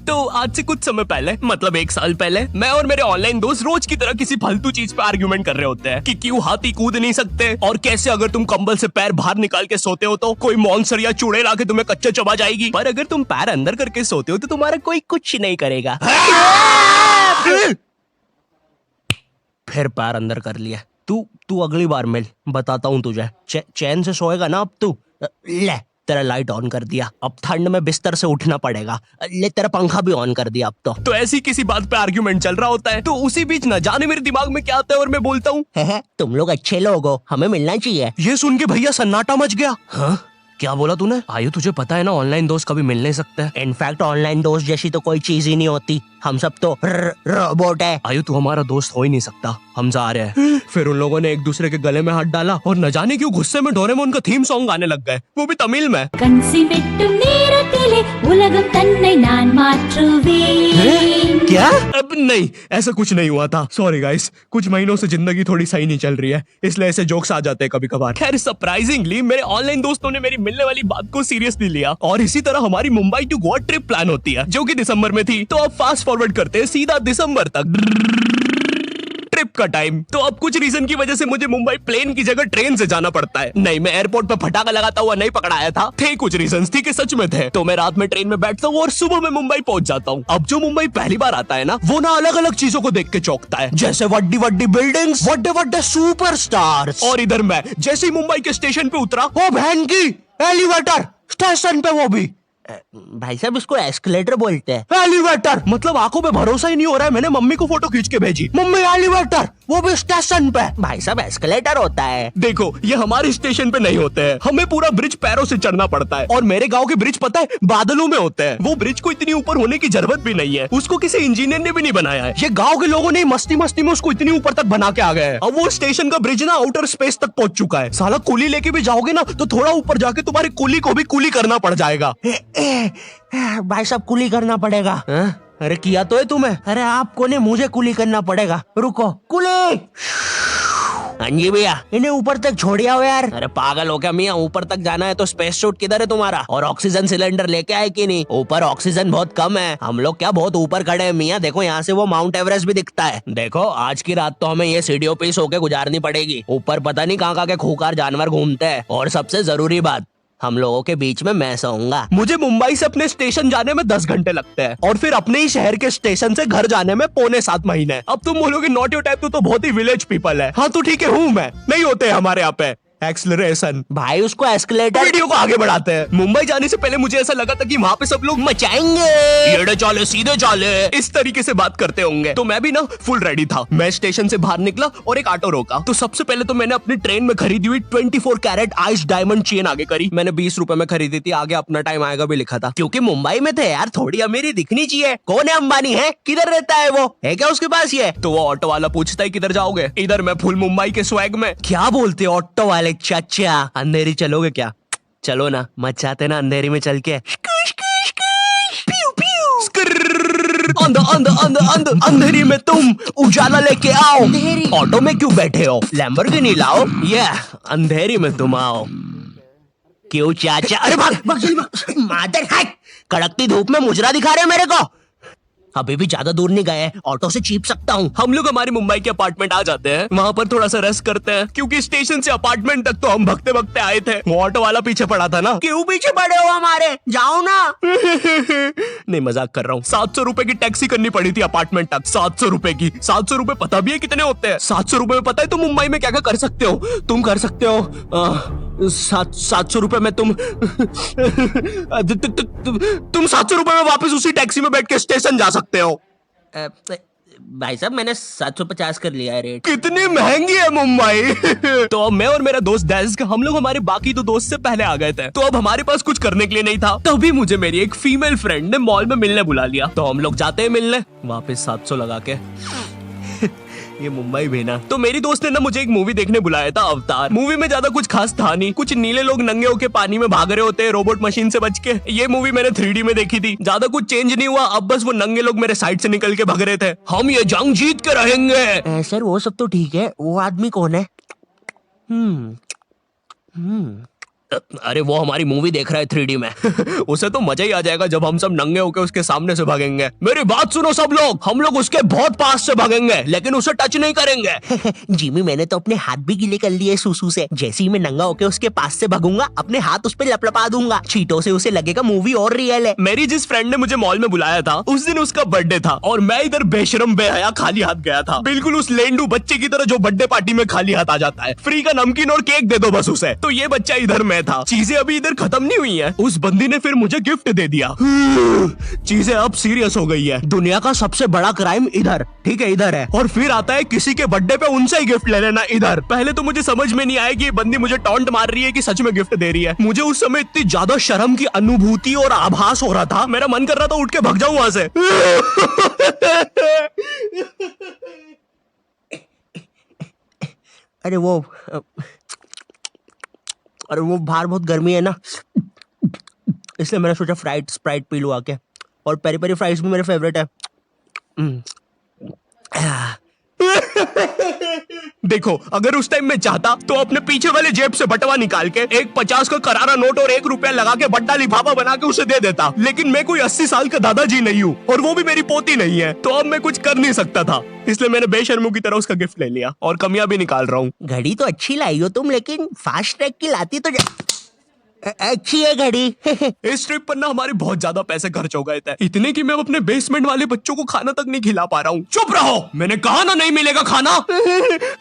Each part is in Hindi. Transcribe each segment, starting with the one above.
तो आज से कुछ समय पहले, मतलब 1 साल पहले, मैं और मेरे ऑनलाइन दोस्त रोज की तरह किसी फालतू चीज पे आर्ग्यूमेंट कर रहे होते हैं कि क्यों हाथी कूद नहीं सकते और कैसे अगर तुम कंबल से पैर बाहर निकाल के सोते हो तो कोई मॉन्स्टर या चुड़ैल आके तुम्हें कच्चा चबा जाएगी, पर अगर तुम पैर अंदर करके सोते हो तो तुम्हारा कोई कुछ नहीं करेगा। फिर पैर अंदर कर लिया। तू अगली बार मिल, बताता हूँ तुझे। चैन से सोएगा ना अब तू। ले तेरा लाइट ऑन कर दिया, अब ठंड में बिस्तर से उठना पड़ेगा। ले तेरा पंखा भी ऑन कर दिया अब तो ऐसी किसी बात पे आर्ग्यूमेंट चल रहा होता है, तो उसी बीच न जाने मेरे दिमाग में क्या आता है और मैं बोलता हूँ, तुम लोग अच्छे लोग हो, हमें मिलना चाहिए। ये सुन के भैया सन्नाटा मच गया। हाँ क्या बोला तूने? आयु तुझे पता है ना ऑनलाइन दोस्त कभी मिल नहीं सकते। इनफैक्ट ऑनलाइन दोस्त जैसी तो कोई चीज ही नहीं होती, हम सब तो रोबोट है। आयु तू हमारा दोस्त हो ही नहीं सकता, हम जा रहे हैं। फिर उन लोगों ने एक दूसरे के गले में हाथ डाला और न जाने क्यों गुस्से में डोरेमोन का थीम सॉन्ग गाने लग गए, वो भी तमिल में। क्या? अब नहीं, ऐसा कुछ नहीं हुआ था। सॉरी गाइस, कुछ महीनों से जिंदगी थोड़ी सही नहीं चल रही है, इसलिए ऐसे जोक्स आ जाते हैं कभी कभार। खैर सरप्राइजिंगली मेरे ऑनलाइन दोस्तों ने मेरी मिलने वाली बात को सीरियसली लिया और इसी तरह हमारी Mumbai to Goa trip plan होती है, जो कि दिसंबर में थी। तो अब फास्ट फॉरवर्ड करते हैं सीधा दिसंबर तक ट्रिप का टाइम। तो अब कुछ रीजन की वजह से मुझे मुंबई प्लेन की जगह ट्रेन से जाना पड़ता है। नहीं, मैं एयरपोर्ट पर फटाका लगाता हुआ नहीं पकड़ाया था, थे कुछ रीजंस, थी कि सच में थे। तो मैं रात में ट्रेन में बैठता हूँ और सुबह में मुंबई पहुंच जाता हूँ। अब जो मुंबई पहली बार आता है ना, वो ना अलग अलग चीजों को देख के चौंकता है, जैसे वड्डी वड्डी बिल्डिंग्स, वड्डे वड्डे सुपरस्टार्स। और इधर मैं जैसे ही मुंबई के स्टेशन पे उतरा, ओ बहन की एलिवेटर स्टेशन पे, वो भी भाई साहब इसको एस्केलेटर बोलते हैं। एलिवेटर मतलब आंखों पे भरोसा ही नहीं हो रहा है। मैंने मम्मी को फोटो खींच के भेजी, मम्मी एलिवेटर, वो भी स्टेशन पे। भाई साहब एस्केलेटर होता है। देखो ये हमारे स्टेशन पे नहीं होते हैं, हमें पूरा ब्रिज पैरों से चढ़ना पड़ता है। और मेरे गांव के ब्रिज पता है बादलों में होते हैं। वो ब्रिज को इतनी ऊपर होने की जरूरत भी नहीं है, उसको किसी इंजीनियर ने भी नहीं बनाया है। ये गाँव के लोगों ने मस्ती मस्ती में उसको इतनी ऊपर तक बना के आ गए। अब वो स्टेशन का ब्रिज ना आउटर स्पेस तक पहुंच चुका है। साला कुली लेके भी जाओगे ना तो थोड़ा ऊपर जाके तुम्हारी कुली को भी कुली करना पड़ जाएगा। भाई साहब कुली करना पड़ेगा। अरे किया तो है तुम्हें। अरे आपको ने मुझे कुली करना पड़ेगा। रुको, कुली। हाँ जी भैया, इन्हें ऊपर तक छोड़िया हो यार। अरे पागल हो क्या मियाँ, ऊपर तक जाना है तो स्पेस सूट किधर है तुम्हारा? और ऑक्सीजन सिलेंडर लेके आए कि नहीं? ऊपर ऑक्सीजन बहुत कम है, हम लोग क्या बहुत ऊपर खड़े हैं मियाँ। देखो यहाँ से वो माउंट एवरेस्ट भी दिखता है। देखो आज की रात तो हमें ये सीढ़ियों पे सो के गुजारनी पड़ेगी। ऊपर पता नहीं कहाँ के खूंखार जानवर घूमते हैं। और सबसे जरूरी बात, हम लोगों के बीच में मैं सोऊंगा। मुझे मुंबई से अपने स्टेशन जाने में 10 घंटे लगते हैं और फिर अपने ही शहर के स्टेशन से घर जाने में 6.25 महीने। अब तुम बोलोगे नॉट योर टाइप, तो बहुत ही विलेज पीपल है। हाँ तो ठीक है, हूँ मैं, नहीं होते हमारे यहाँ पे एक्सेलरेशन। भाई उसको एस्केलेटर। वीडियो को आगे बढ़ाते हैं। मुंबई जाने से पहले मुझे ऐसा लगा था कि वहाँ पे सब लोग मचाएंगे, एड़े चाले सीधे चाले, इस तरीके से बात करते होंगे। तो मैं भी ना फुल रेडी था। मैं स्टेशन से बाहर निकला और एक ऑटो रोका। तो सबसे पहले तो मैंने अपनी ट्रेन में खरीदी हुई 24 कैरेट आइस डायमंड चेन आगे करी। मैंने 20 रुपए में खरीदी थी, आगे अपना टाइम आएगा भी लिखा था, क्योंकि मुंबई में थे यार, थोड़ी अमीरी दिखनी चाहिए। कौन है अंबानी? है किधर रहता है वो? है क्या उसके पास ये? तो वो ऑटो वाला पूछता है किधर जाओगे? इधर मैं फुल मुंबई के स्वैग में। क्या बोलते ऑटो वाले चाचा, अंधेरी चलोगे क्या? चलो ना, मचाते ना अंधेरी में चल के। अंधेरी में तुम उजाला लेके आओ। ऑटो में क्यों बैठे हो? लैम्बोर्गिनी लाओ। ये अंधेरी में तुम आओ। क्यों चाचा? अरे भाग मादर है, कड़कती धूप में मुजरा दिखा रहे मेरे को। अभी भी ज्यादा दूर नहीं गए, ऑटो से चीप सकता हूँ। हम लोग हमारे मुंबई के अपार्टमेंट आ जाते हैं, वहाँ पर थोड़ा सा रेस्ट करते हैं, क्योंकि स्टेशन से अपार्टमेंट तक तो हम भगते भगते आए थे। वो ऑटो वाला पीछे पड़ा था ना। क्यों पीछे पड़े हो हमारे? जाओ ना। नहीं मजाक कर रहा हूँ। 700 रुपए की टैक्सी करनी पड़ी थी अपार्टमेंट तक। 700 रुपए की। 700 रुपए पता भी है कितने होते हैं? 700 रुपए में पता है तुम मुंबई में क्या क्या कर सकते हो? तुम कर सकते हो 700 रुपए में तुम 700 रुपए में वापस उसी टैक्सी में बैठ के स्टेशन जा सकते हो। भाई साहब मैंने 750 कर लिया है रेट। कितनी महंगी है मुंबई। तो अब मैं और मेरा दोस्त डेस्क, हम लोग हमारे बाकी दो दोस्त से पहले आ गए थे। तो अब हमारे पास कुछ करने के लिए नहीं था। तभी मुझे मेरी एक फीमेल फ्रेंड ने मॉल में मिलने बुला लिया। तो हम लोग जाते हैं मिलने, वापस 700 लगा के। ये मुंबई भी ना। तो मेरी दोस्त ने ना मुझे एक मूवी देखने बुलाया था, अवतार। मूवी में ज्यादा कुछ खास था नहीं, कुछ नीले लोग नंगे होके पानी में भाग रहे होते हैं रोबोट मशीन से बच के। ये मूवी मैंने 3D में देखी थी, ज्यादा कुछ चेंज नहीं हुआ। अब बस वो नंगे लोग मेरे साइड से निकल के भाग रहे थे। हम ये जंग जीत के रहेंगे। सर वो सब तो ठीक है, वो आदमी कौन है? अरे वो हमारी मूवी देख रहा है 3D में। उसे तो मजा ही आ जाएगा जब हम सब नंगे होकर उसके सामने से भागेंगे। मेरी बात सुनो सब लोग, हम लोग उसके बहुत पास से भागेंगे लेकिन उसे टच नहीं करेंगे। जिमी मैंने तो अपने हाथ भी गीले कर लिए सुसु से। जैसे ही मैं नंगा होकर उसके पास से भागूंगा अपने हाथ उस पे लपलपा दूंगा, चीटों से उसे लगेगा मूवी और रियल है। मेरी जिस फ्रेंड ने मुझे मॉल में बुलाया था उस दिन उसका बर्थडे था और मैं इधर बेशरम बेहया खाली हाथ गया था, बिल्कुल उस लेंडू बच्चे की तरह जो बर्थडे पार्टी में खाली हाथ आ जाता है। फ्री का नमकीन और केक दे दो बस उसे। तो ये बच्चा इधर में था। चीजें अभी इधर खत्म नहीं हुई हैं। उस बंदी ने फिर मुझे गिफ्ट दे दिया। चीजें अब सीरियस हो गई है। दुनिया का सबसे बड़ा क्राइम इधर, ठीक है इधर है, और फिर आता है किसी के बर्थडे पे उनसे ही गिफ्ट ले लेना इधर। पहले तो मुझे समझ में नहीं आया कि ये बंदी मुझे टॉन्ट मार रही है कि सच में गिफ्ट दे रही है। मुझे उस समय इतनी ज्यादा शर्म की अनुभूति और आभास हो रहा था, मेरा मन कर रहा था उठ के भाग जाऊं वहां से। अरे वो बाहर बहुत गर्मी है ना, इसलिए मैंने सोचा स्प्राइट पी लूं आके। और पेरी पेरी फ्राइज भी मेरे फेवरेट है। देखो अगर उस टाइम में चाहता तो अपने पीछे वाले जेब से बटवा निकाल के एक 50 का करारा नोट और 1 रुपया लगा के बड्डा लिफाफा बना के उसे दे देता, लेकिन मैं कोई 80 साल का दादाजी नहीं हूँ और वो भी मेरी पोती नहीं है, तो अब मैं कुछ कर नहीं सकता था। इसलिए मैंने बेशर्मों की तरह उसका गिफ्ट ले लिया और कमियां भी निकाल रहा हूँ। घड़ी तो अच्छी लाई हो तुम, लेकिन फास्ट ट्रैक की लाती तो अच्छी है घड़ी। इस ट्रिप पर ना हमारे बहुत ज्यादा पैसे खर्च हो गए थे, इतने कि मैं अपने बेसमेंट वाले बच्चों को खाना तक नहीं खिला पा रहा हूँ। चुप रहो, मैंने कहा ना नहीं मिलेगा खाना।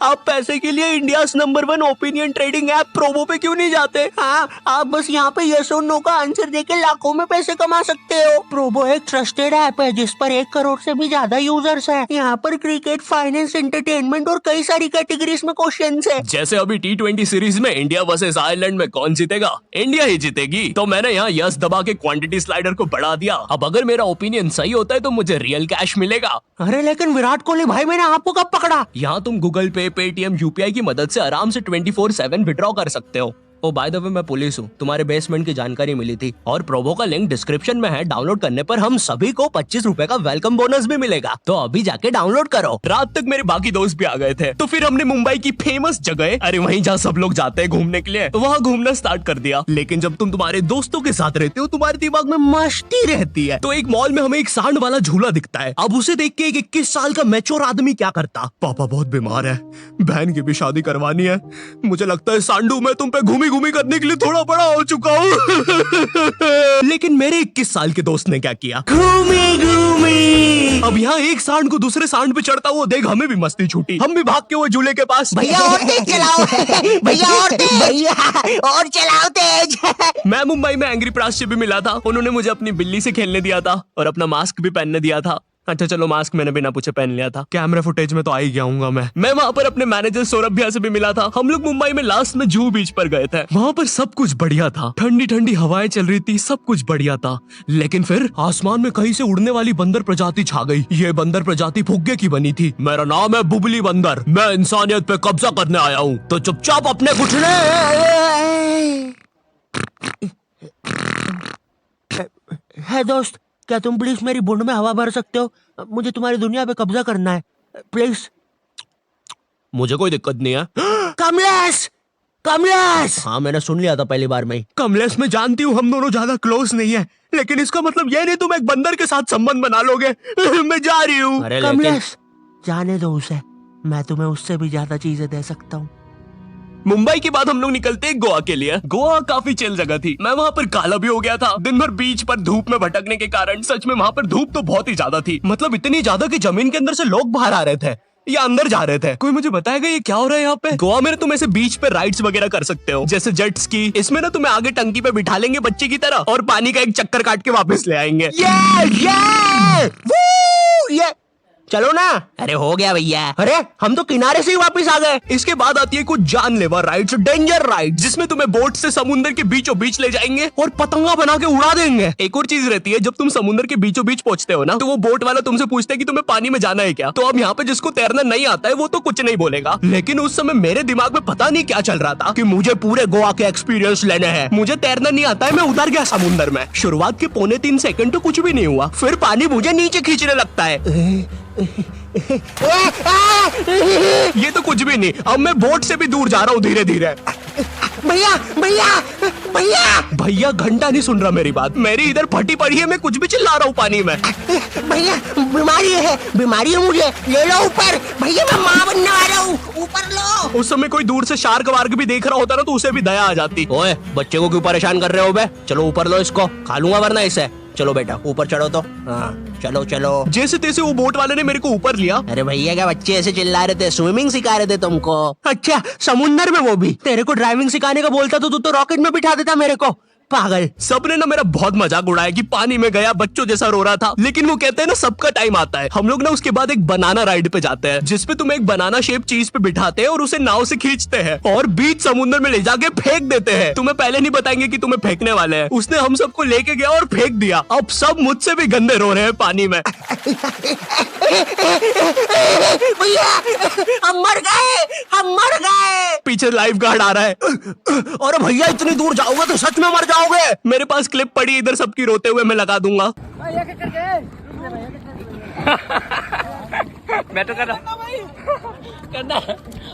आप पैसे के लिए India number 1 opinion trading app Probo पे क्यों नहीं जाते? हाँ, आप बस यहाँ पे यस और नो का आंसर देके लाखों में पैसे कमा सकते हो। प्रोबो एक ट्रस्टेड ऐप है जिस पर 1 करोड़ से भी ज्यादा यूजर्स हैं। यहाँ पर क्रिकेट, फाइनेंस, एंटरटेनमेंट और कई सारी कैटेगरीज में क्वेश्चंस है। जैसे अभी T20 सीरीज में इंडिया वर्सेस आयरलैंड में कौन जीतेगा? इंडिया ही जीतेगी। तो मैंने यहाँ यस दबा के क्वांटिटी स्लाइडर को बढ़ा दिया। अब अगर मेरा ओपिनियन सही होता है तो मुझे रियल कैश मिलेगा। अरे लेकिन विराट कोहली भाई, मैंने आपको कब पकड़ा? यहाँ तुम गूगल पे, पेटीएम, यूपीआई की मदद से आराम से 24/7 विड्रॉ कर सकते हो। ओ बाय द वे मैं पुलिस हूँ, तुम्हारे बेसमेंट की जानकारी मिली थी और प्रोबो का लिंक डिस्क्रिप्शन में है। डाउनलोड करने पर हम सभी को 25 रुपए का वेलकम बोनस भी मिलेगा, तो अभी जाके डाउनलोड करो। रात तक मेरे बाकी दोस्त भी आ गए थे, तो फिर हमने मुंबई की फेमस जगह, अरे वहीं जहाँ सब लोग जाते हैं घूमने के लिए, वहाँ घूमना स्टार्ट कर दिया। लेकिन जब तुम तुम्हारे दोस्तों के साथ रहते हो तुम्हारे दिमाग में मस्ती रहती है। तो एक मॉल में हमें एक सांड वाला झूला दिखता है। अब उसे देख के एक 21 साल का मैच्योर आदमी क्या करता? पापा बहुत बीमार है, बहन की भी शादी करवानी है, मुझे लगता है सांडू मैं तुम पे घूमी घूमी करने के लिए थोड़ा बड़ा हो चुका हूँ। लेकिन मेरे 21 साल के दोस्त ने क्या किया? घूमी घूमी। अब यहाँ एक सांड को दूसरे सांड पे चढ़ता हुआ देख हमें भी मस्ती छूटी। हम भी भाग के वो झूले के पास, भैया और तेज चलाओ, भैया और तेज, भैया और चलाओ तेज। मैं मुंबई में एंग्री प्रास से भी मिला था। उन्होंने मुझे अपनी बिल्ली से खेलने दिया था और अपना मास्क भी पहनने दिया था। अच्छा चलो मास्क मैंने बिना पूछे पहन लिया था, कैमरा फुटेज में तो आ ही गया हूँ मैं वहाँ पर अपने मैनेजर सौरभ भैया से भी मिला था। हम लोग मुंबई में लास्ट में जुहू बीच पर गए थे। वहाँ पर सब कुछ बढ़िया था, ठंडी ठंडी हवाएं चल रही थी, सब कुछ बढ़िया था। लेकिन फिर आसमान में कहीं से उड़ने वाली बंदर प्रजाति छा गई। ये बंदर प्रजाति फुग्गे की बनी थी। मेरा नाम है बुबली बंदर, मैं इंसानियत पे कब्जा करने आया हूँ, तो चुपचाप अपने घुटने। है दोस्त, क्या तुम प्लीज मेरी बूंद में हवा भर सकते हो? मुझे तुम्हारी दुनिया पे कब्जा करना है, प्लीज। मुझे कोई दिक्कत नहीं है। कमलेश, कमलेश। हाँ मैंने सुन लिया था पहली बार में ही। कमलेश मैं जानती हूँ हम दोनों ज्यादा क्लोज नहीं है, लेकिन इसका मतलब ये नहीं तुम एक बंदर के साथ संबंध बना लोगे। मैं जा रही हूँ। कमलेश जाने दो उसे, मैं तुम्हें उससे भी ज्यादा चीजें दे सकता हूँ। मुंबई के बाद हम लोग निकलते हैं गोवा के लिए। गोवा काफी चिल जगह थी। मैं वहाँ पर काला भी हो गया था दिन भर बीच पर धूप में भटकने के कारण। सच में वहाँ पर धूप तो बहुत ही ज्यादा थी, मतलब इतनी ज्यादा कि जमीन के अंदर से लोग बाहर आ रहे थे या अंदर जा रहे थे। कोई मुझे बताएगा ये क्या हो रहा है यहाँ पे? गोवा में तुम ऐसे बीच पे राइड्स वगैरह कर सकते हो, जैसे जेट स्की। इसमें ना तुम्हें आगे टंकी पे बिठा लेंगे बच्चे की तरह और पानी का एक चक्कर काट के वापस ले आएंगे। ये चलो ना। अरे हो गया भैया। अरे हम तो किनारे से ही वापस आ गए। इसके बाद आती है कुछ जानलेवा राइड्स, डेंजर राइड, जिसमें तुम्हें बोट से समुद्र के बीचों बीच ले जाएंगे और पतंगा बना के उड़ा देंगे। एक और चीज रहती है, जब तुम समुद्र के बीचों बीच पहुंचते हो ना, तो वो बोट वाला तुमसे पूछता है कि तुम्हें पानी में जाना है क्या। तो अब यहाँ पे जिसको तैरना नहीं आता है वो तो कुछ नहीं बोलेगा, लेकिन उस समय मेरे दिमाग में पता नहीं क्या चल रहा था कि मुझे पूरे गोवा के एक्सपीरियंस लेने हैं। मुझे तैरना नहीं आता है, मैं उतर गया समुद्र में। शुरुआत के 2.25 सेकंड तो कुछ भी नहीं हुआ, फिर पानी मुझे नीचे खींचने लगता है। ये तो कुछ भी नहीं, अब मैं बोट से भी दूर जा रहा हूँ धीरे धीरे। भैया भैया भैया भैया घंटा नहीं सुन रहा मेरी बात, मेरी इधर फटी पड़ी है, मैं कुछ भी चिल्ला रहा हूँ पानी में। भैया बीमारी है मुझे, ले लो ऊपर। भैया मैं माँ बनने वाला हूँ, ऊपर लो। उस समय कोई दूर से शार्क वार्क भी देख रहा होता ना तो उसे भी दया आ जाती। ओए बच्चे को क्यों परेशान कर रहे हो बे? चलो ऊपर लो इसको, खा लूंगा वरना इसे। चलो बेटा ऊपर चढ़ो तो। हाँ चलो चलो। जैसे तैसे वो बोट वाले ने मेरे को ऊपर लिया। अरे भैया क्या बच्चे ऐसे चिल्ला रहे थे? स्विमिंग सिखा रहे थे तुमको? अच्छा समुंदर में वो भी? तेरे को ड्राइविंग सिखाने का बोलता तो तू तो रॉकेट में बिठा देता मेरे को, पागल। सबने ना मेरा बहुत मजाक उड़ाया कि पानी में गया बच्चों जैसा रो रहा था, लेकिन वो कहते हैं ना सबका टाइम आता है। हम लोग ना उसके बाद एक बनाना राइड पे जाते हैं जिसपे तुम एक बनाना शेप चीज पे बिठाते हैं और उसे नाव से खींचते हैं और बीच समुद्र में ले जाके फेंक देते हैं। तुम्हें पहले नहीं बताएंगे कि तुम्हें फेंकने वाले हैं। उसने हम सबको लेके गया और फेंक दिया। अब सब मुझसे भी गंदे रो रहे हैं पानी में। भैया हम मर गए। पीछे लाइफ गार्ड आ रहा है। अरे भैया इतनी दूर जाओगे तो सच में मर जाओगे। मेरे पास क्लिप पड़ी इधर सबकी रोते हुए, मैं लगा दूंगा। मैं तो करना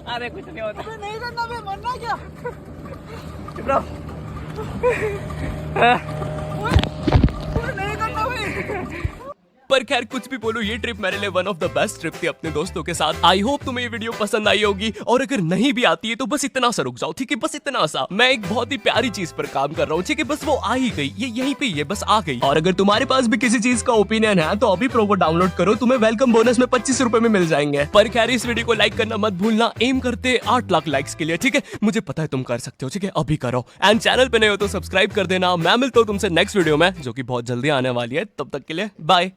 अरे कुछ नहीं होता, नहीं करना भाई, मरना क्या? चुप रहो। नहीं करना भाई। पर खैर कुछ भी बोलो, ये ट्रिप मेरे लिए one of the best trip थी अपने दोस्तों के साथ। आई होप तुम्हें ये वीडियो पसंद आई होगी, और अगर नहीं भी आती है तो बस इतना सा रुक जाओ, ठीक है? बस इतना सा। मैं एक बहुत ही प्यारी चीज पर काम कर रहा हूँ, ठीक है? बस वो आ ही गई, ये यहीं पे ये बस आ गई। और अगर तुम्हारे पास भी किसी चीज का ओपिनियन है तो अभी प्रोमो डाउनलोड करो, तुम्हें वेलकम बोनस में 25 रुपए में मिल जाएंगे। पर खैर इस वीडियो को लाइक करना मत भूलना, एम करते 8 लाख लाइक्स के लिए, ठीक है? मुझे पता है तुम कर सकते हो, ठीक है? अभी करो। एंड चैनल पे नए हो तो सब्सक्राइब कर देना। मैं मिलता हूँ तुमसे नेक्स्ट वीडियो में जो कि बहुत जल्दी आने वाली है। तब तक के लिए बाय।